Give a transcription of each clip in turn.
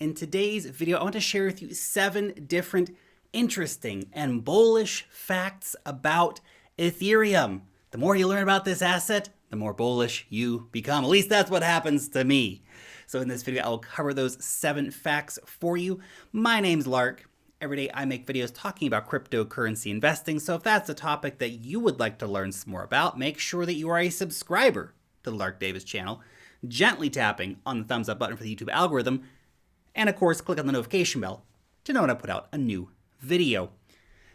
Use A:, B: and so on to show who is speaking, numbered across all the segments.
A: In today's video, I want to share with you 7 different interesting and bullish facts about Ethereum. The more you learn about this asset, the more bullish you become. At least that's what happens to me. So in this video, I will cover those 7 facts for you. My name's Lark. Every day I make videos talking about cryptocurrency investing. So if that's a topic that you would like to learn some more about, make sure that you are a subscriber to the Lark Davis channel, gently tapping on the thumbs up button for the YouTube algorithm, and of course, click on the notification bell to know when I put out a new video.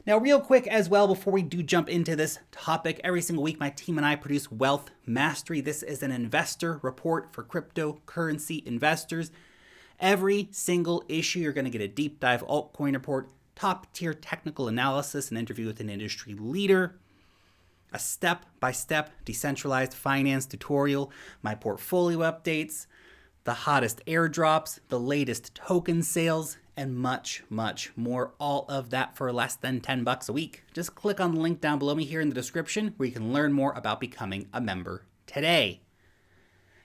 A: Now, real quick as well, before we do jump into this topic, every single week my team and I produce Wealth Mastery. This is an investor report for cryptocurrency investors. Every single issue, you're going to get a deep dive altcoin report, top tier technical analysis, an interview with an industry leader, a step-by-step decentralized finance tutorial, my portfolio updates, the hottest airdrops, the latest token sales, and much, much more. All of that for less than $10 a week. Just click on the link down below me here in the description where you can learn more about becoming a member today.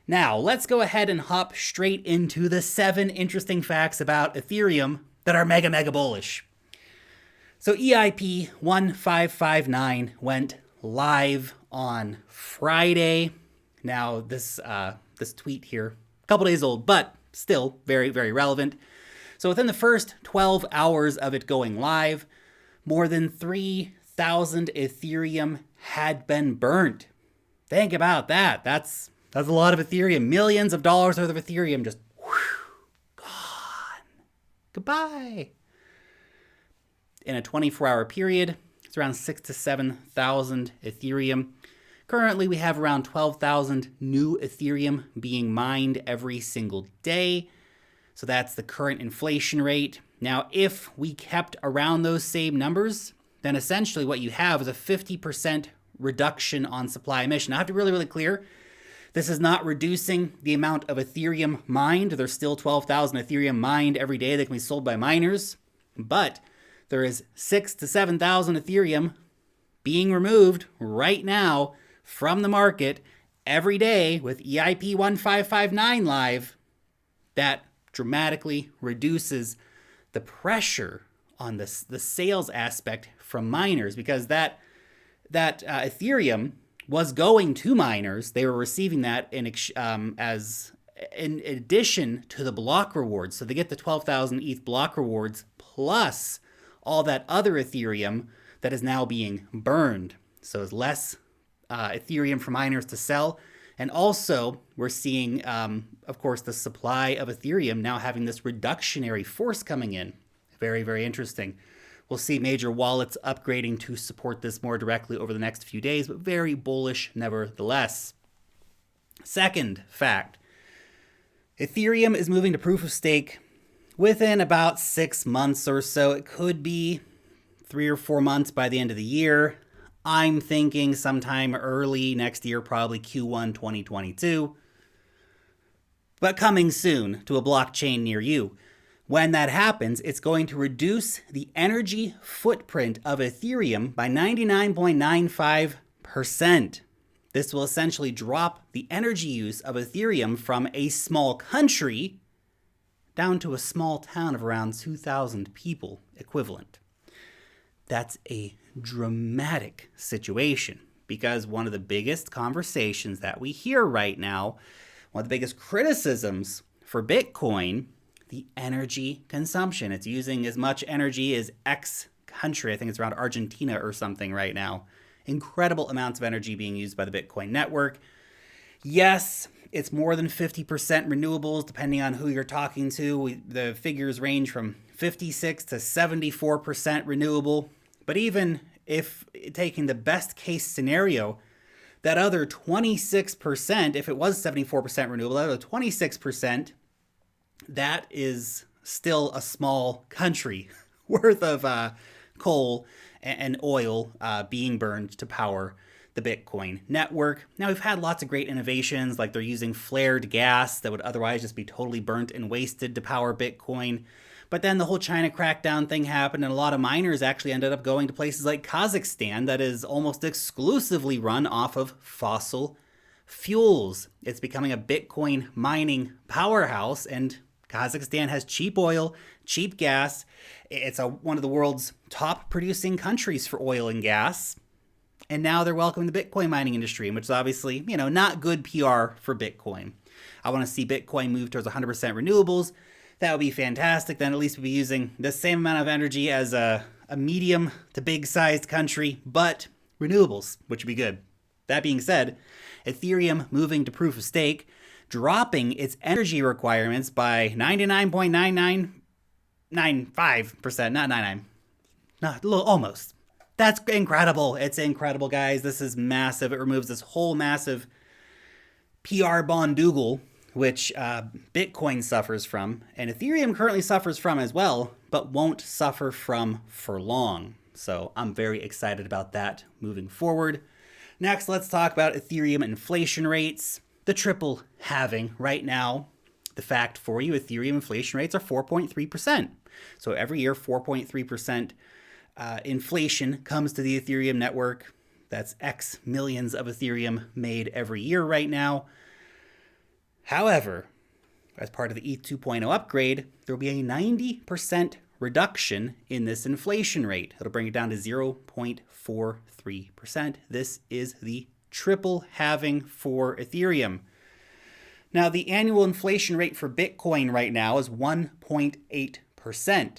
A: Now, let's go ahead and hop straight into the 7 interesting facts about Ethereum that are mega bullish. So EIP 1559 went live on Friday. Now, this tweet here, couple days old, but still very relevant. So within the first 12 hours of it going live, more than 3,000 Ethereum had been burnt. Think about that. That's a lot of Ethereum. Millions of dollars worth of Ethereum just gone. Goodbye. In a 24-hour period, it's around 6,000 to 7,000 Ethereum. Currently, we have around 12,000 new Ethereum being mined every single day. So that's the current inflation rate. Now, if we kept around those same numbers, then essentially what you have is a 50% reduction on supply emission. Now, I have to be really clear. This is not reducing the amount of Ethereum mined. There's still 12,000 Ethereum mined every day that can be sold by miners. But there is 6,000 to 7,000 Ethereum being removed right now from the market every day with EIP 1559 live. That dramatically reduces the pressure on the sales aspect from miners, because that Ethereum was going to miners. They were receiving that in addition to the block rewards. So they get the 12,000 ETH block rewards plus all that other Ethereum that is now being burned. So there's less Ethereum for miners to sell. And also, we're seeing, of course, the supply of Ethereum now having this reductionary force coming in. Very interesting. We'll see major wallets upgrading to support this more directly over the next few days, but very bullish nevertheless. Second fact, Ethereum is moving to proof of stake within about 6 months or so. It could be 3 or 4 months by the end of the year. I'm thinking sometime early next year, probably Q1 2022, but coming soon to a blockchain near you. When that happens, it's going to reduce the energy footprint of Ethereum by 99.95%. This will essentially drop the energy use of Ethereum from a small country down to a small town of around 2,000 people equivalent. That's a dramatic situation, because one of the biggest conversations that we hear right now, one of the biggest criticisms for Bitcoin, the energy consumption. It's using as much energy as X country. I think it's around Argentina or something right now. Incredible amounts of energy being used by the Bitcoin network. Yes, it's more than 50% renewables, depending on who you're talking to. The figures range from 56 to 74% renewable. But even if taking the best case scenario, that other 26%, if it was 74% renewable, that other 26%, that is still a small country worth of coal and oil being burned to power the Bitcoin network. Now, we've had lots of great innovations, like they're using flared gas that would otherwise just be totally burnt and wasted to power Bitcoin. But then the whole China crackdown thing happened, and a lot of miners actually ended up going to places like Kazakhstan that is almost exclusively run off of fossil fuels. It's becoming a Bitcoin mining powerhouse, and Kazakhstan has cheap oil, cheap gas. It's one of the world's top producing countries for oil and gas. And now they're welcoming the Bitcoin mining industry, which is obviously, not good PR for Bitcoin. I want to see Bitcoin move towards 100% renewables. That would be fantastic. Then at least we'll be using the same amount of energy as a medium to big sized country, but renewables, which would be good. That being said, Ethereum moving to proof of stake, dropping its energy requirements by 99.9995%, not 99, not almost. That's incredible. It's incredible, guys. This is massive. It removes this whole massive PR bondugal, which Bitcoin suffers from, and Ethereum currently suffers from as well, but won't suffer from for long. So I'm very excited about that moving forward. Next, let's talk about Ethereum inflation rates. The triple halving right now. The fact for you, Ethereum inflation rates are 4.3%. So every year, 4.3% inflation comes to the Ethereum network. That's X millions of Ethereum made every year right now. However, as part of the ETH 2.0 upgrade, there will be a 90% reduction in this inflation rate. It'll bring it down to 0.43%. This is the triple halving for Ethereum. Now, the annual inflation rate for Bitcoin right now is 1.8%.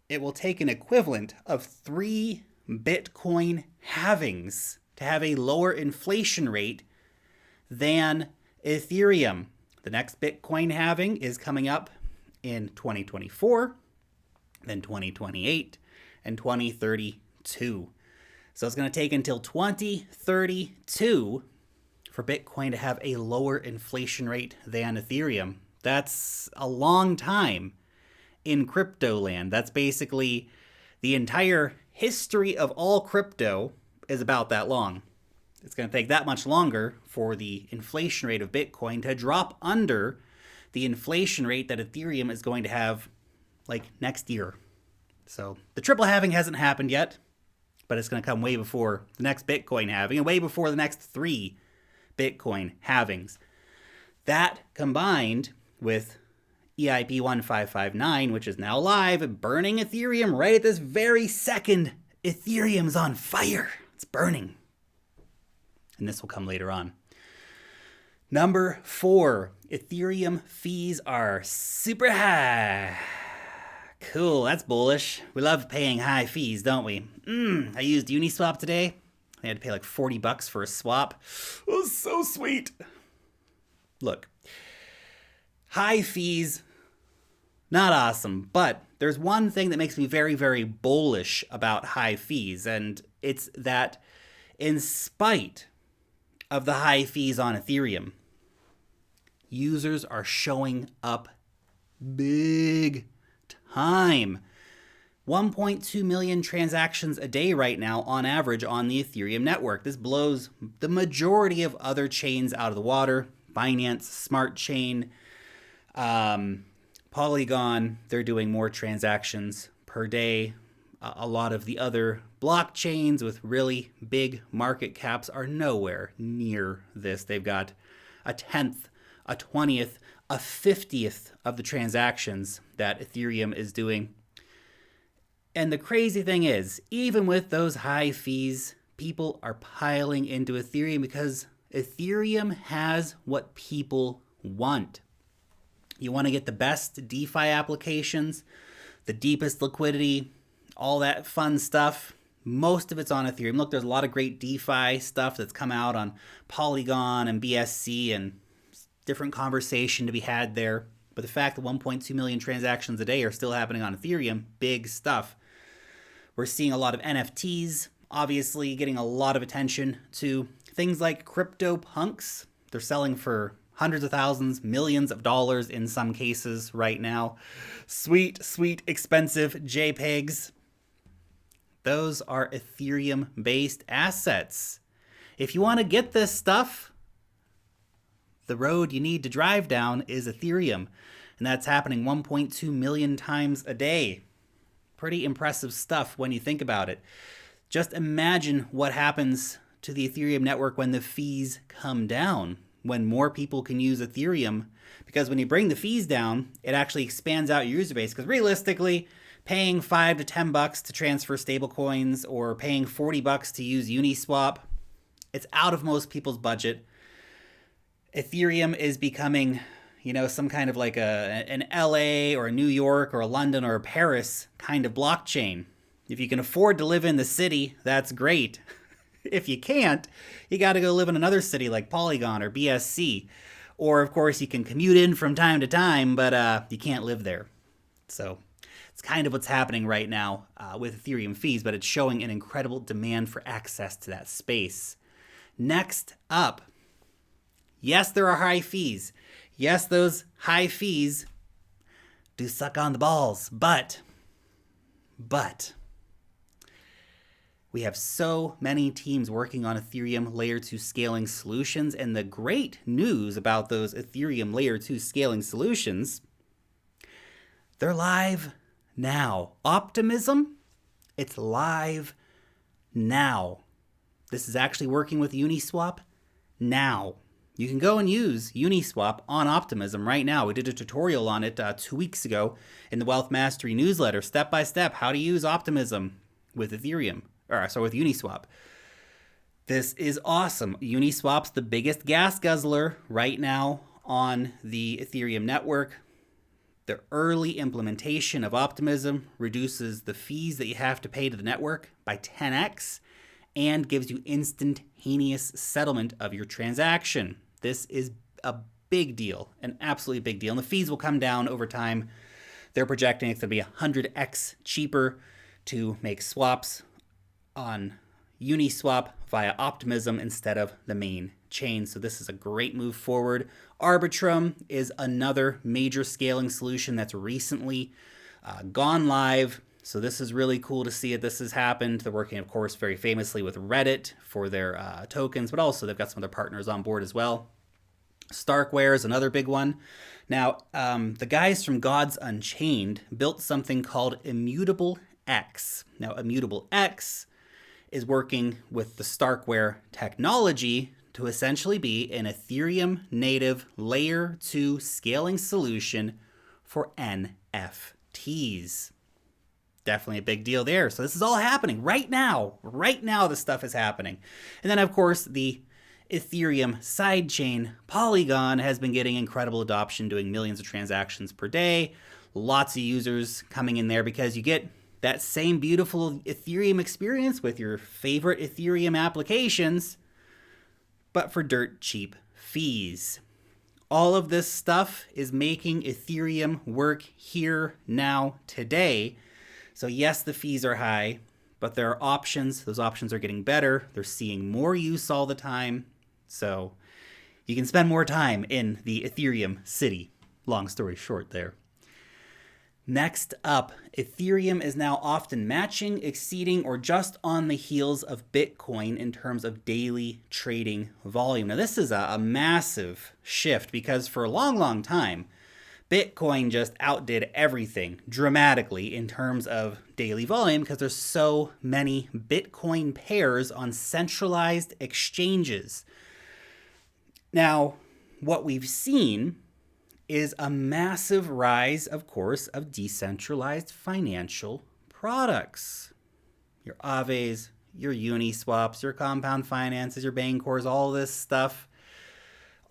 A: It will take an equivalent of 3 Bitcoin halvings to have a lower inflation rate than Ethereum. The next Bitcoin halving is coming up in 2024, then 2028, and 2032. So it's going to take until 2032 for Bitcoin to have a lower inflation rate than Ethereum. That's a long time in crypto land. That's basically the entire history of all crypto is about that long. It's going to take that much longer for the inflation rate of Bitcoin to drop under the inflation rate that Ethereum is going to have like next year. So the triple halving hasn't happened yet, but it's going to come way before the next Bitcoin halving and way before the next 3 Bitcoin halvings. That combined with EIP 1559, which is now live, burning Ethereum right at this very second. Ethereum's on fire. It's burning. And this will come later on. Number 4, Ethereum fees are super high. Cool, that's bullish. We love paying high fees, don't we? I used Uniswap today. I had to pay like $40 for a swap. It was so sweet. Look, high fees, not awesome, but there's one thing that makes me very, very bullish about high fees, and it's that in spite of the high fees on Ethereum, users are showing up big time. 1.2 million transactions a day right now on average on the Ethereum network. This blows the majority of other chains out of the water. BINANCE, Smart Chain, Polygon, they're doing more transactions per day. A lot of the other blockchains with really big market caps are nowhere near this. They've got a 10th, a 20th, a 50th of the transactions that Ethereum is doing. And the crazy thing is, even with those high fees, people are piling into Ethereum because Ethereum has what people want. You want to get the best DeFi applications, the deepest liquidity, all that fun stuff. Most of it's on Ethereum. Look, there's a lot of great DeFi stuff that's come out on Polygon and BSC and different conversation to be had there. But the fact that 1.2 million transactions a day are still happening on Ethereum, big stuff. We're seeing a lot of NFTs, obviously getting a lot of attention to things like crypto punks. They're selling for hundreds of thousands, millions of dollars in some cases right now. Sweet, sweet, expensive JPEGs. Those are Ethereum-based assets. If you want to get this stuff, the road you need to drive down is Ethereum. And that's happening 1.2 million times a day. Pretty impressive stuff when you think about it. Just imagine what happens to the Ethereum network when the fees come down. when more people can use Ethereum, because when you bring the fees down, it actually expands out your user base. Because realistically, paying $5 to $10 to transfer stablecoins or paying $40 to use Uniswap, it's out of most people's budget. Ethereum is becoming, some kind of like an LA or a New York or a London or a Paris kind of blockchain. If you can afford to live in the city, that's great. If you can't, you got to go live in another city like Polygon or BSC. Or, of course, you can commute in from time to time, but you can't live there. So it's kind of what's happening right now with Ethereum fees, but it's showing an incredible demand for access to that space. Next up, yes, there are high fees. Yes, those high fees do suck on the balls, but we have so many teams working on Ethereum Layer 2 scaling solutions, and the great news about those Ethereum Layer 2 scaling solutions, they're live now. Optimism, it's live now. This is actually working with Uniswap now. You can go and use Uniswap on Optimism right now. We did a tutorial on it 2 weeks ago in the Wealth Mastery newsletter, step by step, how to use Optimism with with Uniswap. This is awesome. Uniswap's the biggest gas guzzler right now on the Ethereum network. The early implementation of Optimism reduces the fees that you have to pay to the network by 10x and gives you instantaneous settlement of your transaction. This is a big deal, an absolutely big deal. And the fees will come down over time. They're projecting it's going to be 100x cheaper to make swaps on Uniswap via Optimism instead of the main chain. So this is a great move forward. Arbitrum is another major scaling solution that's recently gone live. So this is really cool to see it. This has happened. They're working, of course, very famously with Reddit for their tokens, but also they've got some other partners on board as well. Starkware is another big one. Now, the guys from Gods Unchained built something called Immutable X. Now, Immutable X is working with the Starkware technology to essentially be an Ethereum native layer 2 scaling solution for NFTs. Definitely a big deal there. So this is all happening right now. Right now, this stuff is happening. And then, of course, the Ethereum sidechain Polygon has been getting incredible adoption, doing millions of transactions per day. Lots of users coming in there because you get that same beautiful Ethereum experience with your favorite Ethereum applications, but for dirt cheap fees. All of this stuff is making Ethereum work here, now, today. So yes, the fees are high, but there are options. Those options are getting better. They're seeing more use all the time. So you can spend more time in the Ethereum city. Long story short there. Next up, Ethereum is now often matching, exceeding, or just on the heels of Bitcoin in terms of daily trading volume. Now this is a massive shift because for a long time, Bitcoin just outdid everything dramatically in terms of daily volume because there's so many Bitcoin pairs on centralized exchanges. Now, what we've seen is a massive rise, of course, of decentralized financial products. Your Aves, your Uniswaps, your Compound Finances, your Bancors, all this stuff.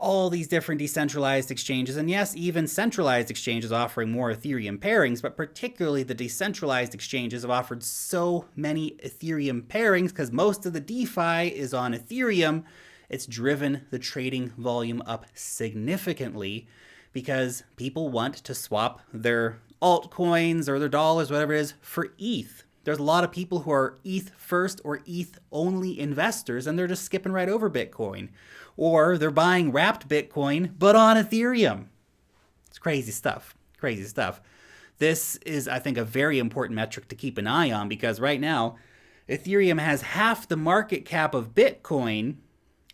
A: All these different decentralized exchanges, and yes, even centralized exchanges offering more Ethereum pairings, but particularly the decentralized exchanges have offered so many Ethereum pairings because most of the DeFi is on Ethereum. It's driven the trading volume up significantly because people want to swap their altcoins or their dollars, whatever it is, for ETH. There's a lot of people who are ETH first or ETH only investors, and they're just skipping right over Bitcoin. Or they're buying wrapped Bitcoin, but on Ethereum. It's crazy stuff. Crazy stuff. This is, I think, a very important metric to keep an eye on because right now, Ethereum has half the market cap of Bitcoin,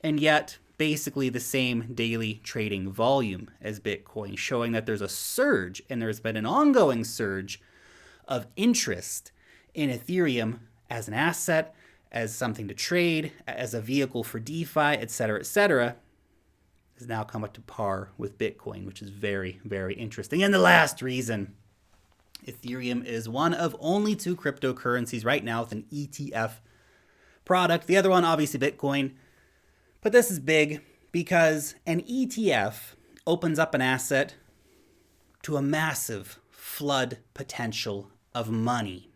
A: and yet basically the same daily trading volume as Bitcoin, showing that there's a surge, and there's been an ongoing surge of interest in Ethereum as an asset, as something to trade, as a vehicle for DeFi, etc., etc. has now come up to par with Bitcoin, which is very, very interesting. And the last reason, Ethereum is one of only 2 cryptocurrencies right now with an ETF product. The other one, obviously Bitcoin. But this is big because an ETF opens up an asset to a massive flood potential of money.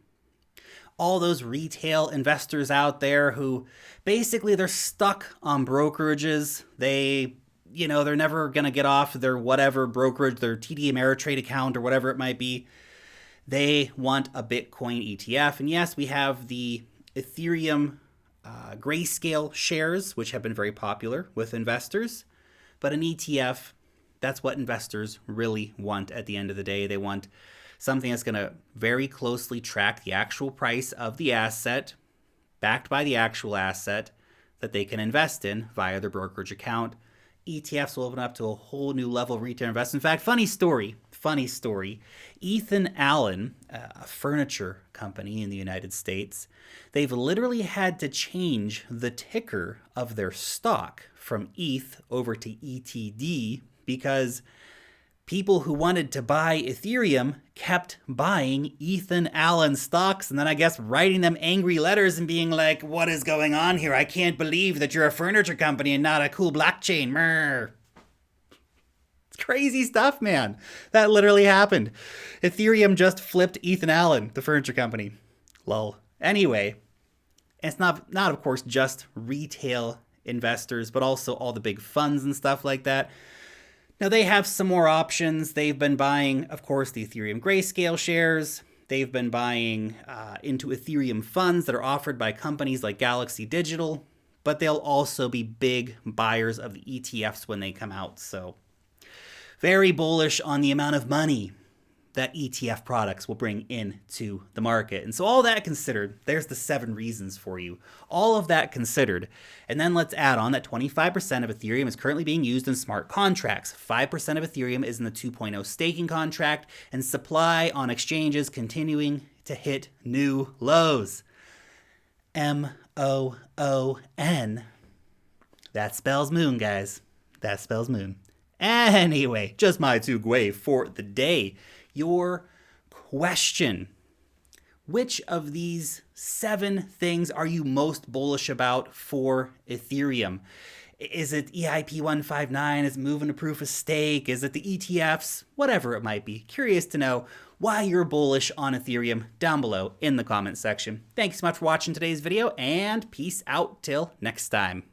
A: All those retail investors out there who basically they're stuck on brokerages. They're never going to get off their whatever brokerage, their TD Ameritrade account or whatever it might be. They want a Bitcoin ETF. And yes, we have the Ethereum grayscale shares, which have been very popular with investors. But an ETF, that's what investors really want at the end of the day. They want something that's going to very closely track the actual price of the asset, backed by the actual asset that they can invest in via their brokerage account. ETFs will open up to a whole new level of retail investment. In fact, funny story. Ethan Allen, a furniture company in the United States, they've literally had to change the ticker of their stock from ETH over to ETD because people who wanted to buy Ethereum kept buying Ethan Allen stocks and then I guess writing them angry letters and being like, what is going on here? I can't believe that you're a furniture company and not a cool blockchain. Mrr. It's crazy stuff, man. That literally happened. Ethereum just flipped Ethan Allen, the furniture company. Lol. Anyway, it's not of course just retail investors, but also all the big funds and stuff like that. Now, they have some more options. They've been buying, of course, the Ethereum Grayscale shares. They've been buying into Ethereum funds that are offered by companies like Galaxy Digital, but they'll also be big buyers of the ETFs when they come out. So very bullish on the amount of money that ETF products will bring into the market. And so all that considered, there's the 7 reasons for you. All of that considered. And then let's add on that 25% of Ethereum is currently being used in smart contracts. 5% of Ethereum is in the 2.0 staking contract, and supply on exchanges continuing to hit new lows. MOON. That spells moon, guys. That spells moon. Anyway, just my 2 gwei for the day. Your question. Which of these 7 things are you most bullish about for Ethereum? Is it EIP 159? Is it moving to proof of stake? Is it the ETFs? Whatever it might be. Curious to know why you're bullish on Ethereum down below in the comment section. Thanks so much for watching today's video and peace out till next time.